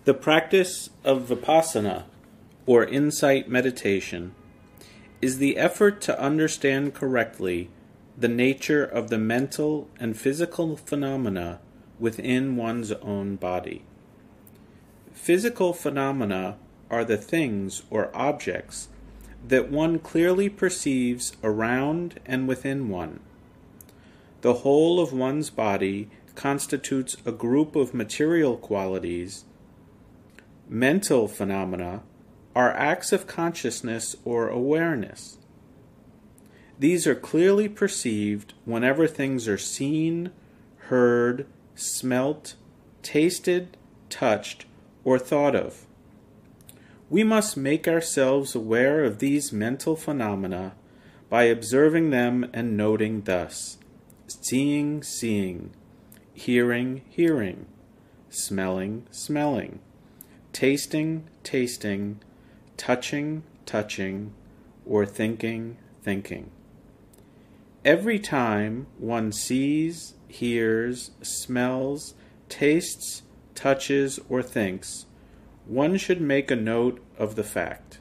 The practice of vipassana, or insight meditation, is the effort to understand correctly the nature of the mental and physical phenomena within one's own body. Physical phenomena are the things or objects that one clearly perceives around and within one. The whole of one's body constitutes a group of material qualities. Mental phenomena are acts of consciousness or awareness. These are clearly perceived whenever things are seen, heard, smelt, tasted, touched, or thought of. We must make ourselves aware of these mental phenomena by observing them and noting thus: seeing, seeing; hearing, hearing; smelling, smelling; tasting, tasting; touching, touching; or thinking, thinking. Every time one sees, hears, smells, tastes, touches, or thinks, one should make a note of the fact.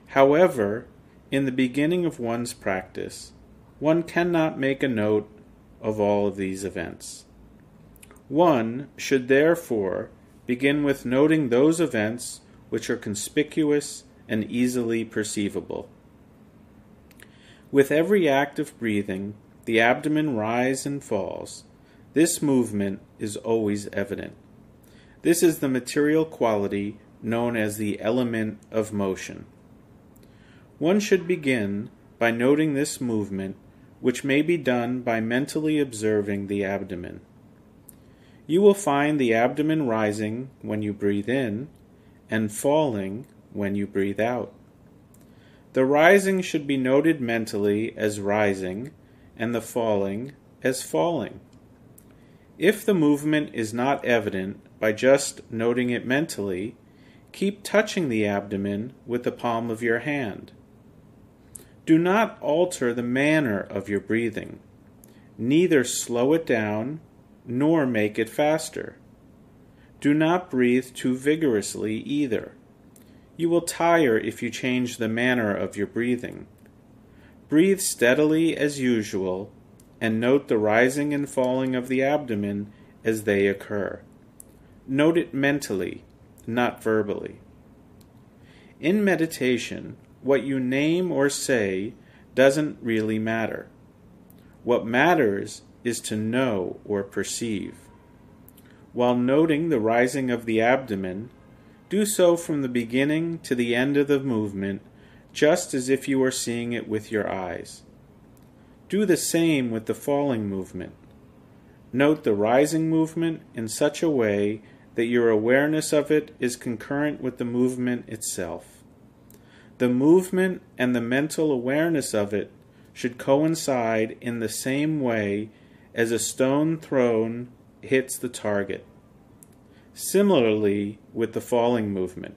However, in the beginning of one's practice, one cannot make a note of all of these events. One should therefore begin with noting those events which are conspicuous and easily perceivable. With every act of breathing, the abdomen rises and falls. This movement is always evident. This is the material quality known as the element of motion. One should begin by noting this movement, which may be done by mentally observing the abdomen. You will find the abdomen rising when you breathe in and falling when you breathe out. The rising should be noted mentally as rising and the falling as falling. If the movement is not evident by just noting it mentally, keep touching the abdomen with the palm of your hand. Do not alter the manner of your breathing. Neither slow it down nor make it faster. Do not breathe too vigorously either. You will tire if you change the manner of your breathing. Breathe steadily as usual and note the rising and falling of the abdomen as they occur. Note it mentally, not verbally. In meditation, what you name or say doesn't really matter. What matters is to know or perceive. While noting the rising of the abdomen, do so from the beginning to the end of the movement, just as if you were seeing it with your eyes. Do the same with the falling movement. Note the rising movement in such a way that your awareness of it is concurrent with the movement itself. The movement and the mental awareness of it should coincide in the same way as a stone thrown hits the target. Similarly with the falling movement.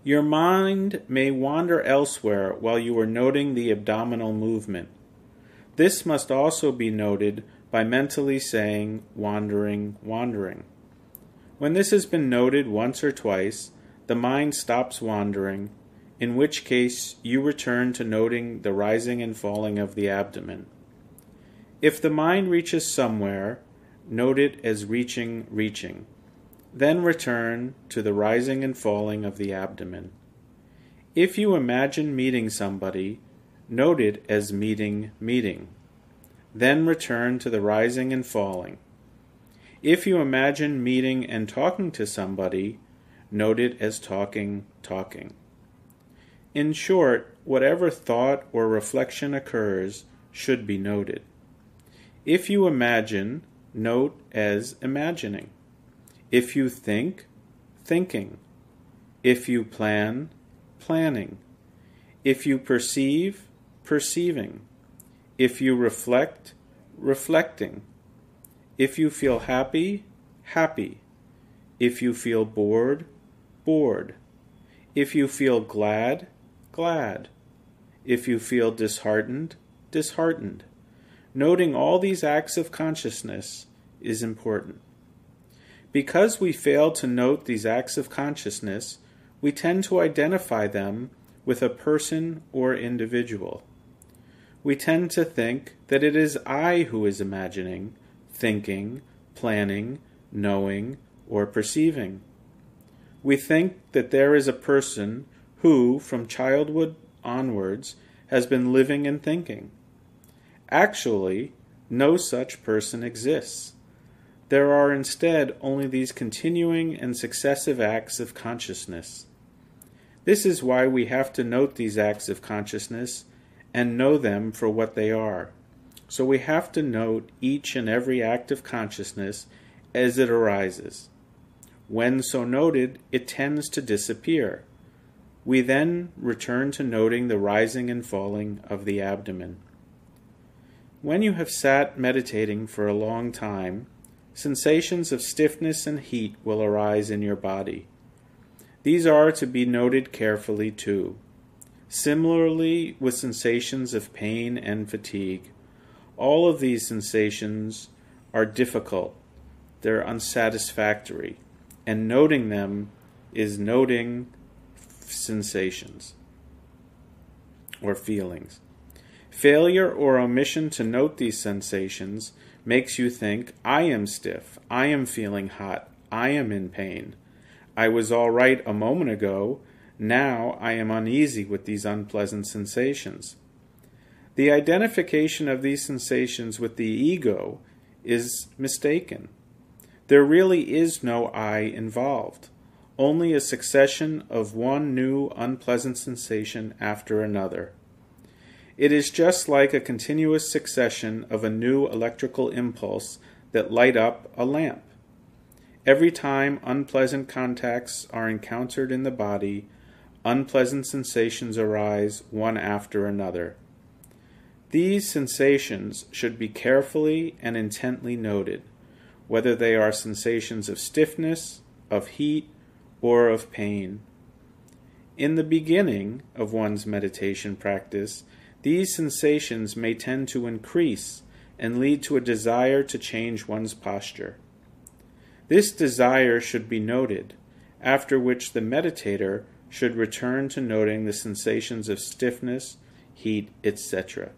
Your mind may wander elsewhere while you are noting the abdominal movement. This must also be noted by mentally saying, wandering, wandering. When this has been noted once or twice, the mind stops wandering, in which case you return to noting the rising and falling of the abdomen. If the mind reaches somewhere, note it as reaching, reaching. Then return to the rising and falling of the abdomen. If you imagine meeting somebody, note it as meeting, meeting. Then return to the rising and falling. If you imagine meeting and talking to somebody, note it as talking, talking. In short, whatever thought or reflection occurs should be noted. If you imagine, note as imagining. If you think, thinking. If you plan, planning. If you perceive, perceiving. If you reflect, reflecting. If you feel happy, happy. If you feel bored, bored. If you feel glad, glad. If you feel disheartened, disheartened. Noting all these acts of consciousness is important. Because we fail to note these acts of consciousness, we tend to identify them with a person or individual. We tend to think that it is I who is imagining, thinking, planning, knowing, or perceiving. We think that there is a person who, from childhood onwards, has been living and thinking. Actually, no such person exists. There are instead only these continuing and successive acts of consciousness. This is why we have to note these acts of consciousness and know them for what they are. So we have to note each and every act of consciousness as it arises. When so noted, it tends to disappear. We then return to noting the rising and falling of the abdomen. When you have sat meditating for a long time, sensations of stiffness and heat will arise in your body. These are to be noted carefully too. Similarly with sensations of pain and fatigue, all of these sensations are difficult, they're unsatisfactory, and noting them is noting sensations or feelings. Failure or omission to note these sensations makes you think, I am stiff, I am feeling hot, I am in pain. I was all right a moment ago, now I am uneasy with these unpleasant sensations. The identification of these sensations with the ego is mistaken. There really is no I involved, only a succession of one new unpleasant sensation after another. It is just like a continuous succession of a new electrical impulse that light up a lamp. Every time unpleasant contacts are encountered in the body, unpleasant sensations arise one after another. These sensations should be carefully and intently noted, whether they are sensations of stiffness, of heat, or of pain. In the beginning of one's meditation practice, these sensations may tend to increase and lead to a desire to change one's posture. This desire should be noted, after which the meditator should return to noting the sensations of stiffness, heat, etc.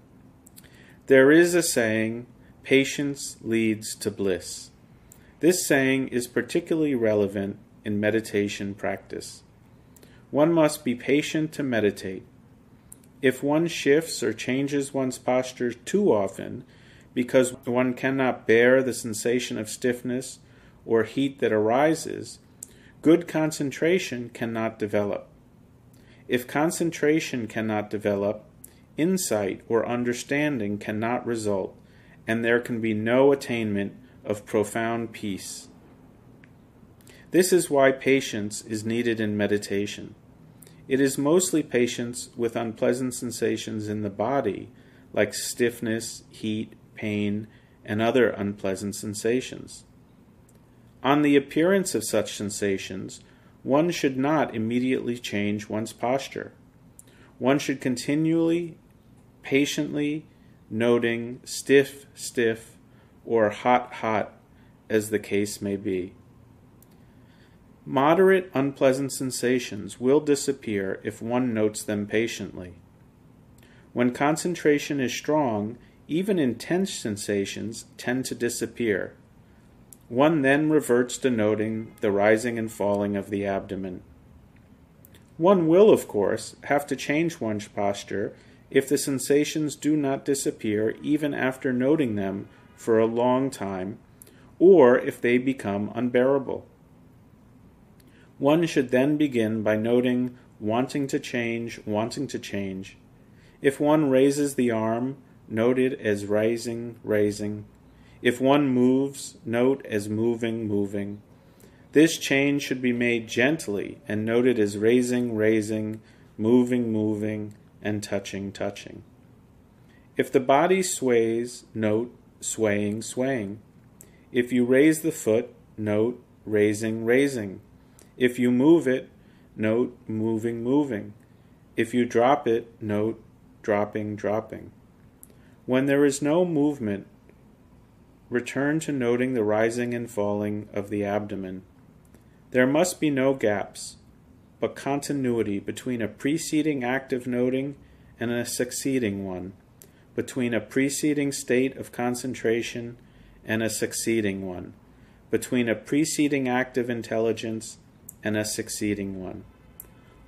There is a saying, patience leads to bliss. This saying is particularly relevant in meditation practice. One must be patient to meditate. If one shifts or changes one's posture too often because one cannot bear the sensation of stiffness or heat that arises, good concentration cannot develop. If concentration cannot develop, insight or understanding cannot result, and there can be no attainment of profound peace. This is why patience is needed in meditation. It is mostly patience with unpleasant sensations in the body, like stiffness, heat, pain, and other unpleasant sensations. On the appearance of such sensations, one should not immediately change one's posture. One should continually, patiently noting stiff, stiff, or hot, hot, as the case may be. Moderate unpleasant sensations will disappear if one notes them patiently. When concentration is strong, even intense sensations tend to disappear. One then reverts to noting the rising and falling of the abdomen. One will, of course, have to change one's posture if the sensations do not disappear even after noting them for a long time, or if they become unbearable. One should then begin by noting wanting to change. If one raises the arm, note it as raising. If one moves, note as moving. This change should be made gently and noted as raising, moving, and touching. If the body sways, note swaying. If you raise the foot, note raising. If you move it, note moving. If you drop it, note dropping. When there is no movement, return to noting the rising and falling of the abdomen. There must be no gaps, but continuity between a preceding act of noting and a succeeding one, between a preceding state of concentration and a succeeding one, between a preceding act of intelligence and a succeeding one.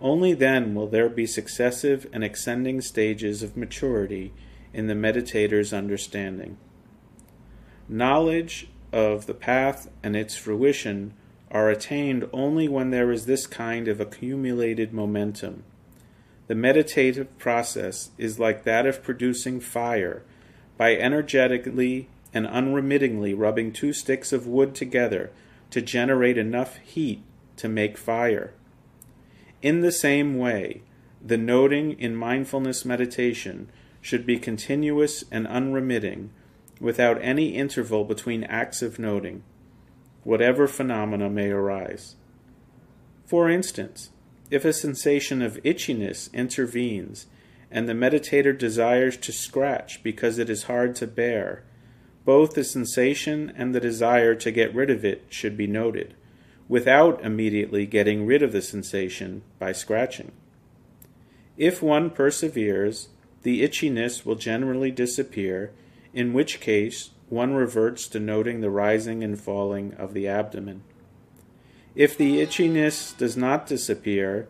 Only then will there be successive and ascending stages of maturity in the meditator's understanding. Knowledge of the path and its fruition are attained only when there is this kind of accumulated momentum. The meditative process is like that of producing fire by energetically and unremittingly rubbing two sticks of wood together to generate enough heat to make fire. In the same way, the noting in mindfulness meditation should be continuous and unremitting, without any interval between acts of noting, whatever phenomena may arise. For instance, if a sensation of itchiness intervenes and the meditator desires to scratch because it is hard to bear, both the sensation and the desire to get rid of it should be noted, without immediately getting rid of the sensation by scratching. If one perseveres, the itchiness will generally disappear, in which case one reverts to noting the rising and falling of the abdomen. If the itchiness does not disappear,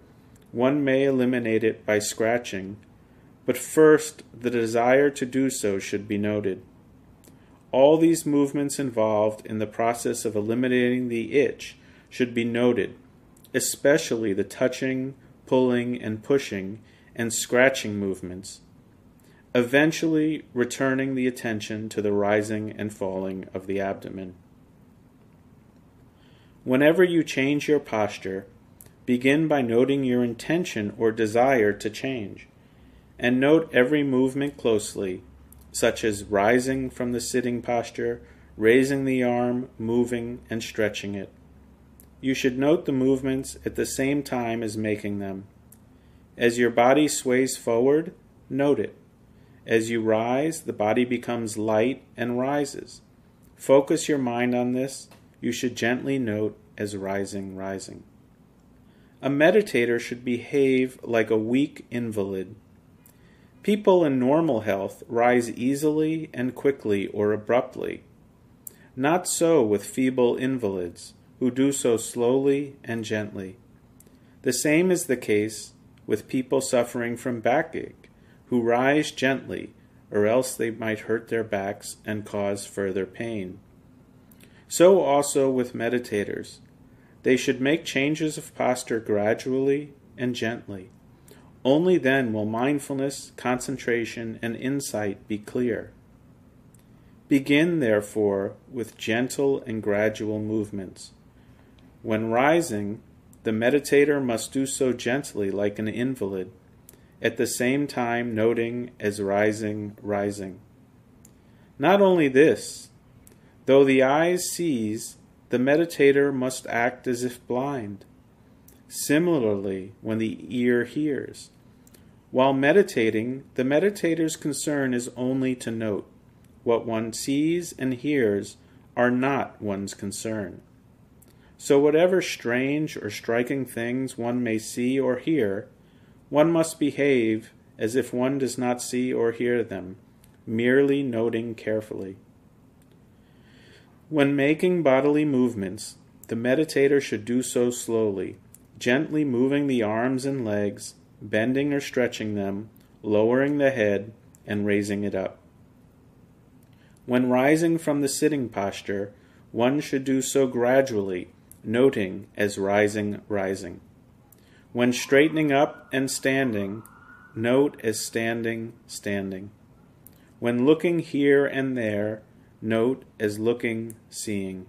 one may eliminate it by scratching, but first the desire to do so should be noted. All these movements involved in the process of eliminating the itch should be noted, especially the touching, pulling, and pushing, and scratching movements, eventually returning the attention to the rising and falling of the abdomen. Whenever you change your posture, begin by noting your intention or desire to change, and note every movement closely, such as rising from the sitting posture, raising the arm, moving, and stretching it. You should note the movements at the same time as making them. As your body sways forward, note it. As you rise, the body becomes light and rises. Focus your mind on this. You should gently note as rising, rising. A meditator should behave like a weak invalid. People in normal health rise easily and quickly or abruptly. Not so with feeble invalids, who do so slowly and gently. The same is the case with people suffering from backache, who rise gently, or else they might hurt their backs and cause further pain. So also with meditators. They should make changes of posture gradually and gently. Only then will mindfulness, concentration, and insight be clear. Begin, therefore, with gentle and gradual movements. When rising, the meditator must do so gently like an invalid, at the same time noting as rising, rising. Not only this, though the eye sees, the meditator must act as if blind. Similarly, when the ear hears. While meditating, the meditator's concern is only to note. What one sees and hears are not one's concern. So whatever strange or striking things one may see or hear, one must behave as if one does not see or hear them, merely noting carefully. When making bodily movements, the meditator should do so slowly, gently moving the arms and legs, bending or stretching them, lowering the head, and raising it up. When rising from the sitting posture, one should do so gradually, noting as rising, rising. When straightening up and standing, note as standing, standing. When looking here and there, note as looking, seeing.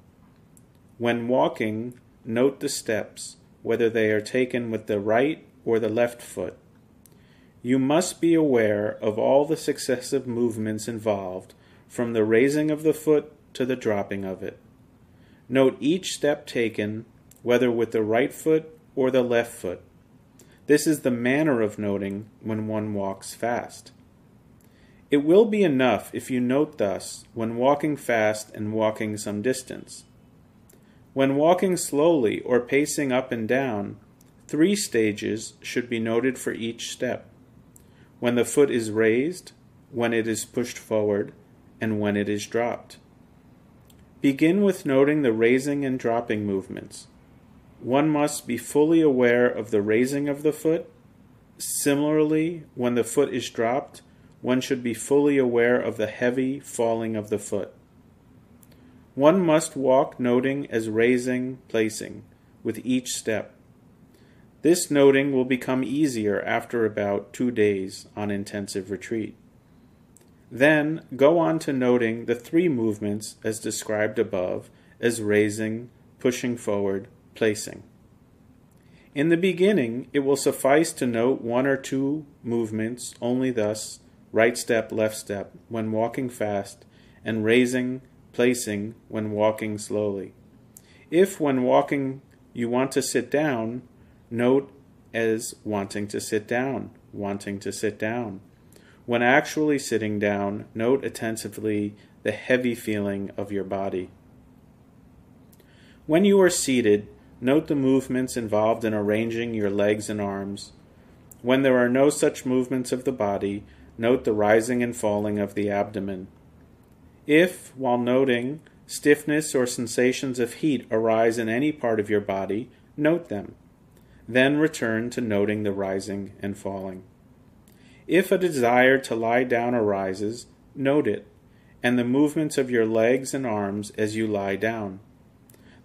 When walking, note the steps, whether they are taken with the right or the left foot. You must be aware of all the successive movements involved, from the raising of the foot to the dropping of it. Note each step taken, whether with the right foot or the left foot. This is the manner of noting when one walks fast. It will be enough if you note thus when walking fast and walking some distance. When walking slowly or pacing up and down, 3 stages should be noted for each step: when the foot is raised, when it is pushed forward, and when it is dropped. Begin with noting the raising and dropping movements. One must be fully aware of the raising of the foot. Similarly, when the foot is dropped, one should be fully aware of the heavy falling of the foot. One must walk noting as raising, placing, with each step. This noting will become easier after about 2 days on intensive retreat. Then go on to noting the 3 movements as described above as raising, pushing forward, placing. In the beginning, it will suffice to note 1 or 2 movements only, thus right step, left step when walking fast, and raising, placing when walking slowly. If when walking you want to sit down, note as wanting to sit down, wanting to sit down. When actually sitting down, note attentively the heavy feeling of your body. When you are seated, note the movements involved in arranging your legs and arms. When there are no such movements of the body, note the rising and falling of the abdomen. If, while noting, stiffness or sensations of heat arise in any part of your body, note them. Then return to noting the rising and falling. If a desire to lie down arises, note it, and the movements of your legs and arms as you lie down.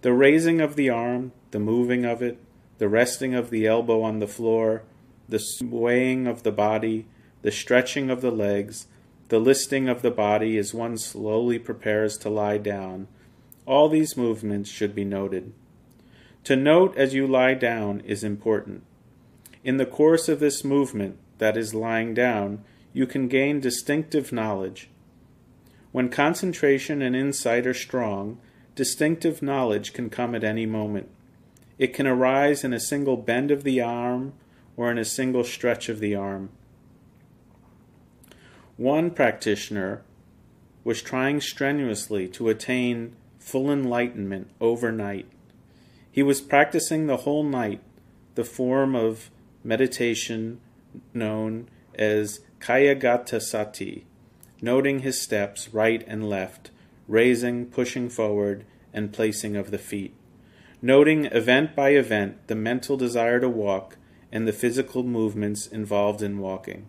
The raising of the arm, the moving of it, the resting of the elbow on the floor, the swaying of the body, the stretching of the legs, the listing of the body as one slowly prepares to lie down, all these movements should be noted. To note as you lie down is important. In the course of this movement, that is lying down, you can gain distinctive knowledge. When concentration and insight are strong, distinctive knowledge can come at any moment. It can arise in a single bend of the arm or in a single stretch of the arm. One practitioner was trying strenuously to attain full enlightenment overnight. He was practicing the whole night the form of meditation known as Kayagata Sati, noting his steps right and left, raising, pushing forward, and placing of the feet, noting event by event the mental desire to walk and the physical movements involved in walking.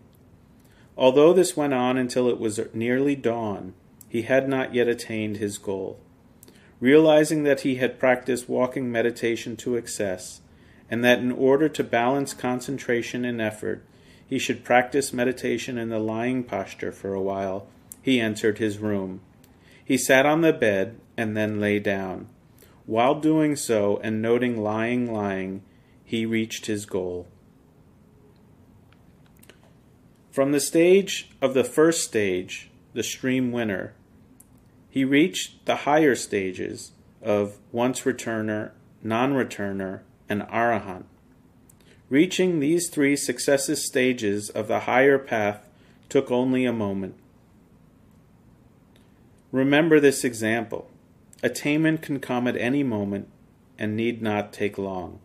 Although this went on until it was nearly dawn, he had not yet attained his goal. Realizing that he had practiced walking meditation to excess, and that in order to balance concentration and effort, he should practice meditation in the lying posture for a while, he entered his room. He sat on the bed and then lay down. While doing so and noting lying, he reached his goal. From the stage of the first stage, the stream winner, he reached the higher stages of once returner, non-returner, and arahant. Reaching these 3 successive stages of the higher path took only a moment. Remember this example. Attainment can come at any moment and need not take long.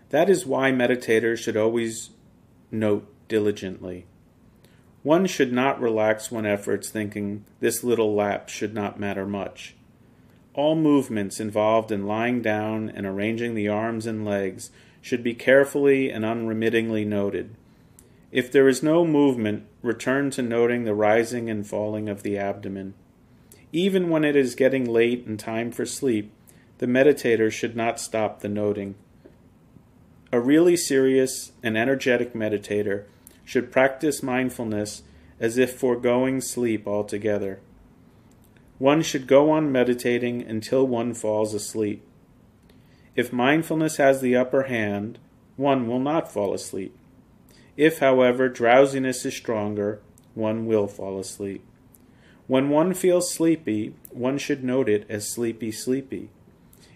That is why meditators should always note diligently. One should not relax one's efforts thinking this little lapse should not matter much. All movements involved in lying down and arranging the arms and legs should be carefully and unremittingly noted. If there is no movement, return to noting the rising and falling of the abdomen. Even when it is getting late and time for sleep, the meditator should not stop the noting. A really serious and energetic meditator should practice mindfulness as if foregoing sleep altogether. One should go on meditating until one falls asleep. If mindfulness has the upper hand, one will not fall asleep. If, however, drowsiness is stronger, one will fall asleep. When one feels sleepy, one should note it as sleepy.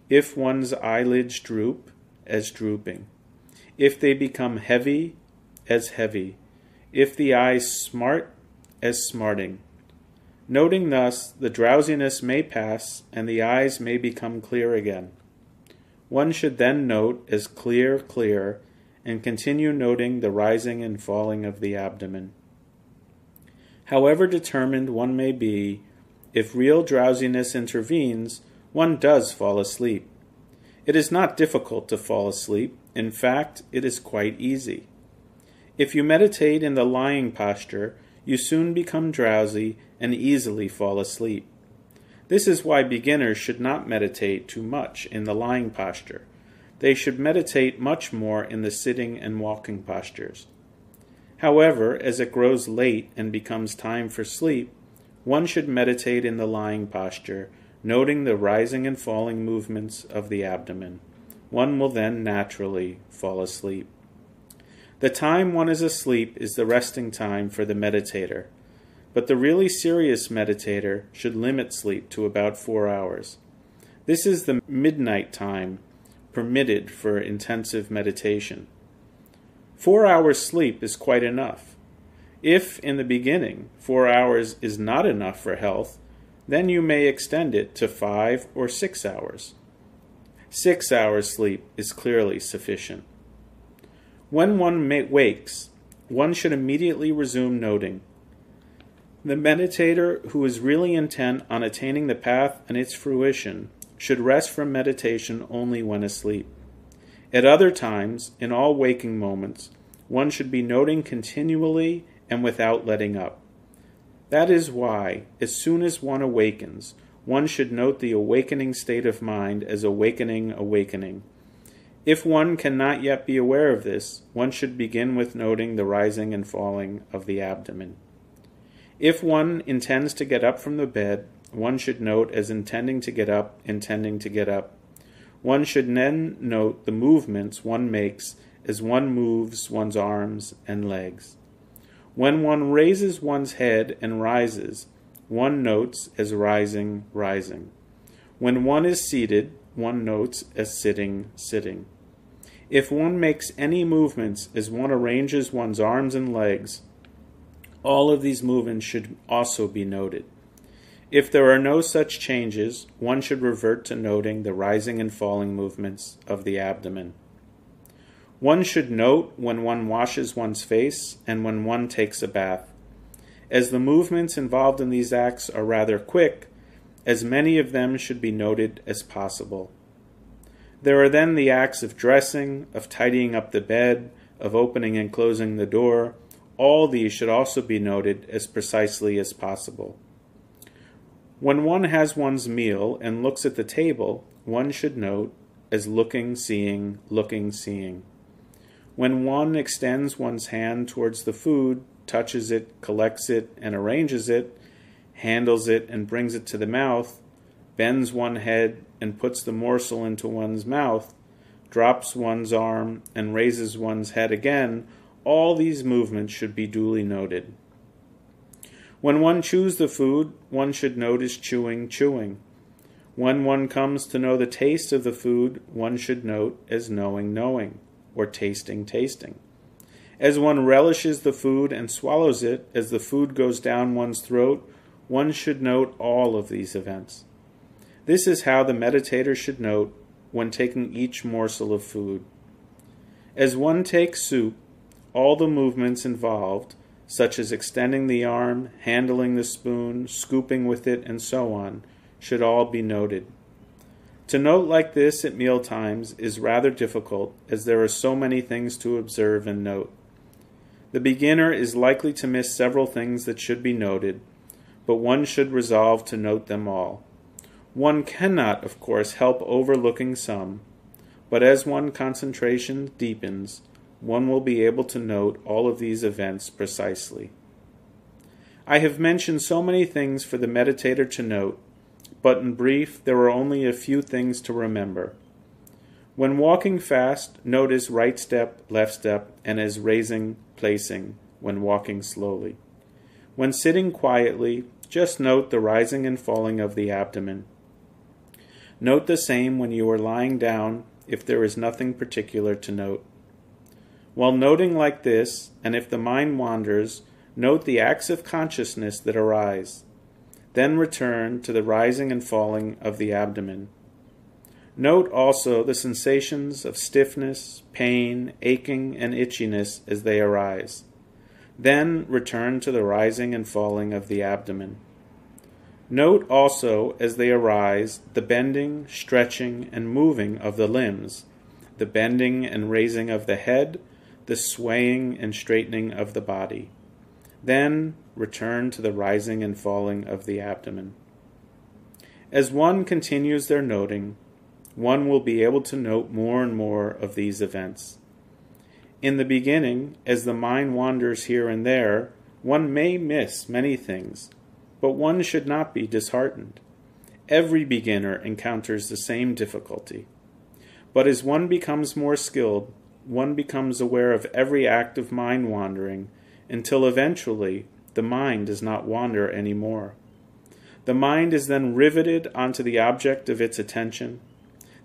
If one's eyelids droop, as drooping. If they become heavy, as heavy. If the eyes smart, as smarting. Noting thus, the drowsiness may pass and the eyes may become clear again. One should then note as clear, clear, and continue noting the rising and falling of the abdomen. However determined one may be, if real drowsiness intervenes, one does fall asleep. It is not difficult to fall asleep. In fact, it is quite easy. If you meditate in the lying posture, you soon become drowsy and easily fall asleep. This is why beginners should not meditate too much in the lying posture. They should meditate much more in the sitting and walking postures. However, as it grows late and becomes time for sleep, one should meditate in the lying posture, noting the rising and falling movements of the abdomen. One will then naturally fall asleep. The time one is asleep is the resting time for the meditator, but the really serious meditator should limit sleep to about 4 hours. This is the midnight time permitted for intensive meditation. 4 hours sleep is quite enough. If, in the beginning, 4 hours is not enough for health, then you may extend it to 5 or 6 hours. 6 hours sleep is clearly sufficient. When one wakes, one should immediately resume noting. The meditator who is really intent on attaining the path and its fruition should rest from meditation only when asleep. At other times, in all waking moments, one should be noting continually and without letting up. That is why, as soon as one awakens, one should note the awakening state of mind as awakening. If one cannot yet be aware of this, one should begin with noting the rising and falling of the abdomen. If one intends to get up from the bed, one should note as intending to get up. One should then note the movements one makes as one moves one's arms and legs. When one raises one's head and rises, one notes as rising. When one is seated, one notes as sitting. If one makes any movements as one arranges one's arms and legs, all of these movements should also be noted. If there are no such changes, one should revert to noting the rising and falling movements of the abdomen. One should note when one washes one's face and when one takes a bath. As the movements involved in these acts are rather quick, as many of them should be noted as possible. There are then the acts of dressing, of tidying up the bed, of opening and closing the door. All these should also be noted as precisely as possible. When one has one's meal and looks at the table, one should note as looking, seeing. When one extends one's hand towards the food, touches it, collects it, and arranges it, handles it and brings it to the mouth, bends one head and puts the morsel into one's mouth, drops one's arm and raises one's head again, all these movements should be duly noted. When one chews the food, one should note as chewing. When one comes to know the taste of the food, one should note as knowing, or tasting. As one relishes the food and swallows it, as the food goes down one's throat, one should note all of these events. This is how the meditator should note when taking each morsel of food. As one takes soup, all the movements involved, such as extending the arm, handling the spoon, scooping with it, and so on, should all be noted. To note like this at meal times is rather difficult, as there are so many things to observe and note. The beginner is likely to miss several things that should be noted, but one should resolve to note them all. One cannot, of course, help overlooking some, but as one's concentration deepens, one will be able to note all of these events precisely. I have mentioned so many things for the meditator to note, but in brief, there are only a few things to remember. When walking fast, note as right step, left step, and as raising, placing, when walking slowly. When sitting quietly, just note the rising and falling of the abdomen. Note the same when you are lying down, if there is nothing particular to note. While noting like this, and if the mind wanders, note the acts of consciousness that arise. Then return to the rising and falling of the abdomen. Note also the sensations of stiffness, pain, aching, and itchiness as they arise. Then return to the rising and falling of the abdomen. Note also as they arise the bending, stretching, and moving of the limbs, the bending and raising of the head, the swaying and straightening of the body. Then return to the rising and falling of the abdomen. As one continues their noting, one will be able to note more and more of these events. In the beginning, as the mind wanders here and there, one may miss many things, but one should not be disheartened. Every beginner encounters the same difficulty. But as one becomes more skilled, one becomes aware of every act of mind wandering until eventually the mind does not wander anymore. The mind is then riveted onto the object of its attention,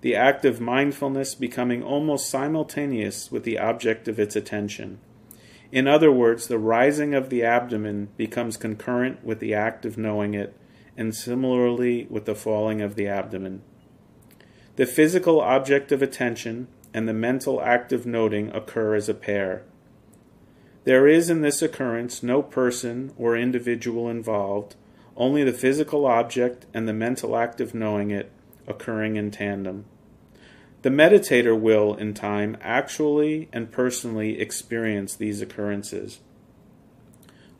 the act of mindfulness becoming almost simultaneous with the object of its attention. In other words, the rising of the abdomen becomes concurrent with the act of knowing it, and similarly with the falling of the abdomen. The physical object of attention and the mental act of noting occur as a pair. There is in this occurrence no person or individual involved, only the physical object and the mental act of knowing it occurring in tandem. The meditator will, in time, actually and personally experience these occurrences.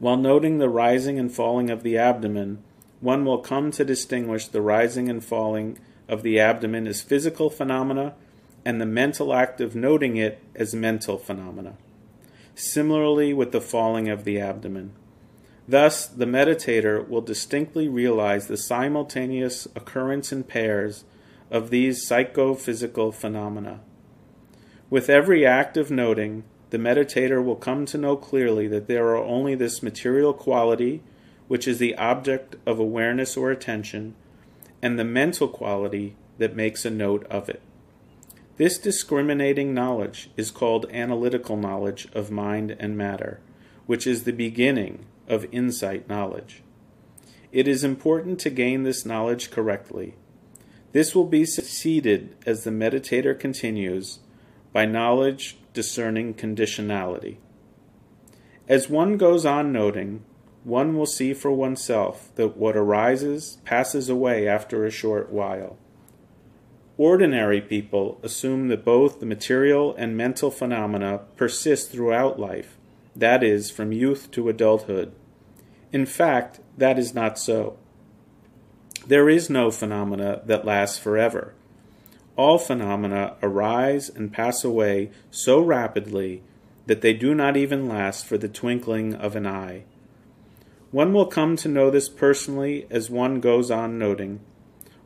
While noting the rising and falling of the abdomen, one will come to distinguish the rising and falling of the abdomen as physical phenomena and the mental act of noting it as mental phenomena. Similarly with the falling of the abdomen. Thus, the meditator will distinctly realize the simultaneous occurrence in pairs of these psychophysical phenomena. With every act of noting, the meditator will come to know clearly that there are only this material quality, which is the object of awareness or attention, and the mental quality that makes a note of it. This discriminating knowledge is called analytical knowledge of mind and matter, which is the beginning of insight knowledge. It is important to gain this knowledge correctly. This will be succeeded as the meditator continues by knowledge discerning conditionality. As one goes on noting, one will see for oneself that what arises passes away after a short while. Ordinary people assume that both the material and mental phenomena persist throughout life, that is, from youth to adulthood. In fact, that is not so. There is no phenomena that lasts forever. All phenomena arise and pass away so rapidly that they do not even last for the twinkling of an eye. One will come to know this personally as one goes on noting.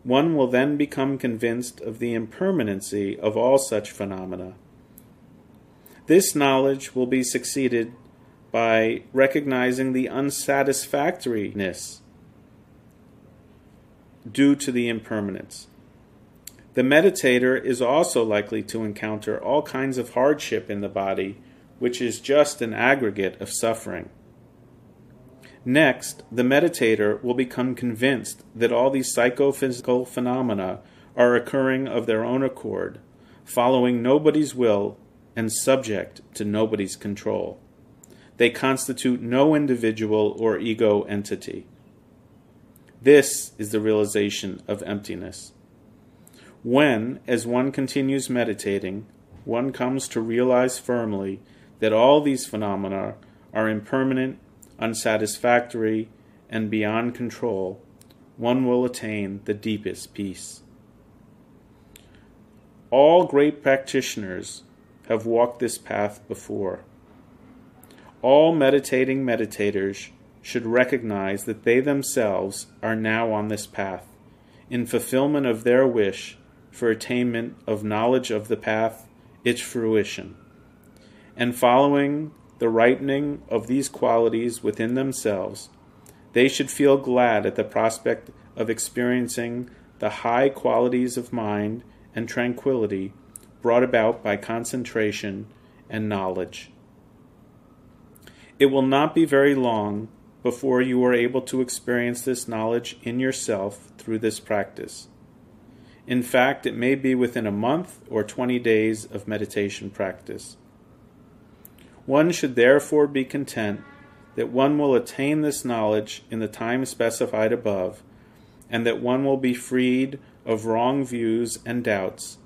One will then become convinced of the impermanency of all such phenomena. This knowledge will be succeeded by recognizing the unsatisfactoriness due to the impermanence. The meditator is also likely to encounter all kinds of hardship in the body, which is just an aggregate of suffering. Next, the meditator will become convinced that all these psychophysical phenomena are occurring of their own accord, following nobody's will and subject to nobody's control. They constitute no individual or ego entity. This is the realization of emptiness. When, as one continues meditating, one comes to realize firmly that all these phenomena are impermanent, unsatisfactory, and beyond control, one will attain the deepest peace. All great practitioners have walked this path before. All meditating meditators should recognize that they themselves are now on this path, in fulfillment of their wish for attainment of knowledge of the path, its fruition. And following the ripening of these qualities within themselves, they should feel glad at the prospect of experiencing the high qualities of mind and tranquility brought about by concentration and knowledge. It will not be very long before you are able to experience this knowledge in yourself through this practice. In fact, it may be within a month or 20 days of meditation practice. One should therefore be content that one will attain this knowledge in the time specified above, and that one will be freed of wrong views and doubts.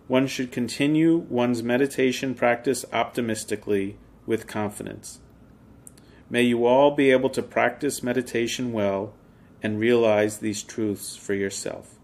One should continue one's meditation practice optimistically with confidence. May you all be able to practice meditation well and realize these truths for yourself.